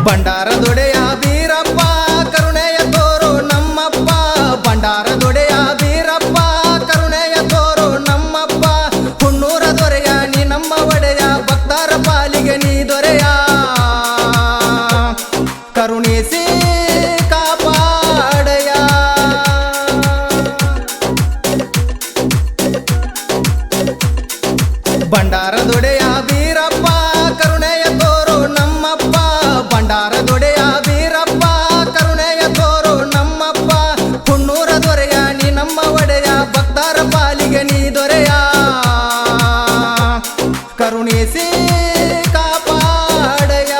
ಬಂಡಾರದೊಡೆಯ ಬೀರಪ್ಪ ಕರುಣೆಯ ತೋರು ನಮ್ಮಪ್ಪ ಬಂಡಾರದೊಡೆಯ ಬೀರಪ್ಪ ಕರುಣೆಯ ತೋರು ನಮ್ಮಪ್ಪ ಹುಣ್ಣೂರ ದೊರೆಯ ನೀ ನಮ್ಮ ಒಡೆಯ ಭಕ್ತರ ಪಾಲಿಗೆ ನೀ ದೊರೆಯ ಕರುಣಿಸಿ ಕಾಪಾಡಯ ಬಂಡಾರದೊಡೆಯ ಬೀರಪ್ಪ ಕರುಣೆಯ ತೋರು ನಮ್ಮಪ್ಪ ಬಂಡಾರದೊಡೆಯ ಬೀರಪ್ಪ ಕರುಣೆಯ ತೋರು ನಮ್ಮಪ್ಪ ಹುಣ್ಣೂರ ದೊರೆಯ ನೀ ನಮ್ಮ ಒಡೆಯ ಭಕ್ತರ ಪಾಲಿಗೆ ನೀ ದೊರೆಯ ಕರುಣಿಸಿ ಕಾಪಾಡಯ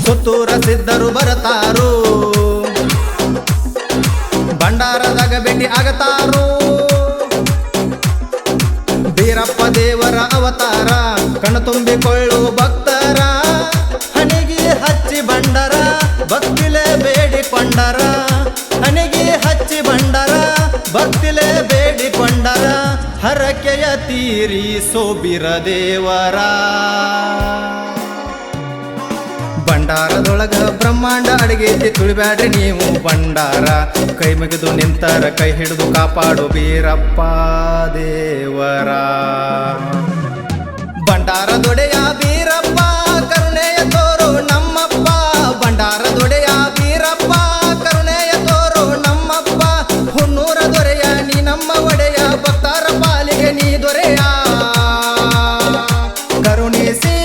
ಸುತ್ತೂರ ಸಿದ್ಧರು ಬರತಾರು ಭಂಡಾರದಾಗ ಭೇಟಿ ಆಗತಾರು ಬೀರಪ್ಪ ದೇವರ ಅವತಾರ ಕಣ್ಣು ತುಂಬಿಕೊಳ್ಳುವ ಭಕ್ತರ ಹಣಿಗೆ ಹಚ್ಚಿ ಬಂಡರ ಭಕ್ತಿಲೆ ಬೇಡಿಕೊಂಡರ ಹಣಿಗೆ ಹಚ್ಚಿ ಬಂಡರ ಭಕ್ತಿಲೆ ಬೇಡಿಕೊಂಡರ ಹರಕೆಯ ತೀರಿಸೋ ಬೀರ ದೇವರ ಭಂಡಾರದೊಳಗ ಬ್ರಹ್ಮಾಂಡ ಅಡಗೈತಿ ತುಳಿಬ್ಯಾಡ್ರಿ ನೀವು ಭಂಡಾರ ಕೈ ಮುಗಿದು ನಿಂತರ ಕೈ ಹಿಡಿದು ಕಾಪಾಡು ಬೀರಪ್ಪ ದೇವರ ಭಂಡಾರದೊಡೆಯ ಬೀರಪ್ಪ ಕರುಣೆಯ ತೋರು ನಮ್ಮಪ್ಪ ಭಂಡಾರದೊಡೆಯ ಬೀರಪ್ಪ ಕರುಣೆಯ ತೋರು ನಮ್ಮಪ್ಪ ಹುಣ್ಣೂರ ದೊರೆಯ ನೀ ನಮ್ಮ ಒಡೆಯ ಭಕ್ತರ ಪಾಲಿಗೆ ನೀ ದೊರೆಯ ಕರುಣಿಸಿ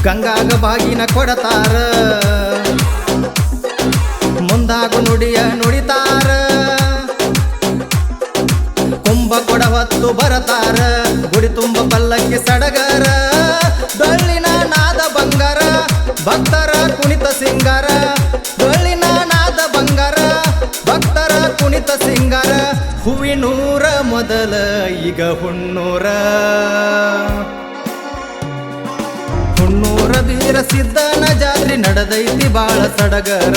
ಗಂಗಾಗ ಬಾಗಿನ ಕೊಡತಾರ ಮುಂದಾಗು ನುಡಿಯ ನುಡಿತಾರ ಕುಂಭ ಕೊಡ ಹೊತ್ತು ಬರತಾರ ಗುಡಿ ತುಂಬ ಪಲ್ಲಕ್ಕಿ ಸಡಗರ ಡೊಳ್ಳಿನ ನಾದ ಬಂಗಾರ ಭಕ್ತರ ಕುಣಿತ ಸಿಂಗಾರ ಡೊಳ್ಳಿನ ನಾದ ಬಂಗಾರ ಭಕ್ತರ ಕುಣಿತ ಸಿಂಗಾರ ಹೂವಿನೂರ ಮೊದಲ ಈಗ ಹುಣ್ಣೂರ ಹುಣ್ಣೂರ ಬೀರ ಸಿದ್ಧನ ಜಾತ್ರೆ ನಡೆದೈತಿ ಬಾಳ ಸಡಗರ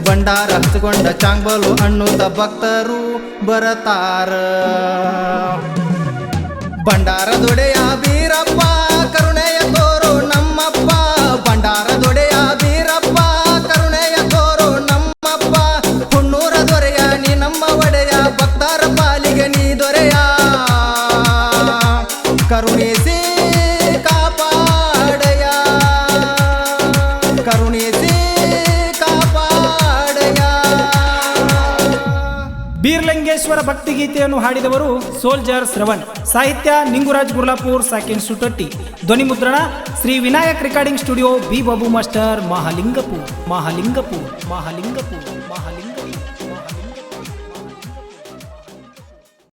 ಭಂಡಾರ ಹಚ್ಕೊಂಡ ಚಾಂಗ್ಬಲು ಅನ್ನುತ್ತ ಭಕ್ತರು ಬರತಾರ ಭಂಡಾರದೊಡೆಯ ಬೀರಪ್ಪ ಕರುಣೆಯ ತೋರು ನಮ್ಮಪ್ಪ ಭಂಡಾರದೊಡೆಯ ಬೀರಪ್ಪ ಕರುಣೆಯ ತೋರು ನಮ್ಮಪ್ಪ ಹುಣ್ಣೂರ ದೊರೆಯ ನೀ ನಮ್ಮ ಒಡೆಯ ಭಕ್ತರ ಪಾಲಿಗೆ ನೀ ದೊರೆಯ ಕರುಣಿಸಿ ಕಾಪಾಡಯ ಕರುಣಿಸಿ ಕಾಪಾಡಯ. ಬೀರ್ಲಿಂಗೇಶ್ವರ ಭಕ್ತಿಗೀತೆಯನ್ನು ಹಾಡಿದವರು ಸೋಲ್ಜರ್ ಶ್ರವಣ್, ಸಾಹಿತ್ಯ ನಿಂಗುರಾಜ್ ಗುರ್ಲಾಪುರ್, ಸಾಕಿನ್ ಸುಟಟ್ಟಿ, ಧ್ವನಿ ಮುದ್ರಣ Shri Vinayak recording studio, B Babu master, Mahalingapur.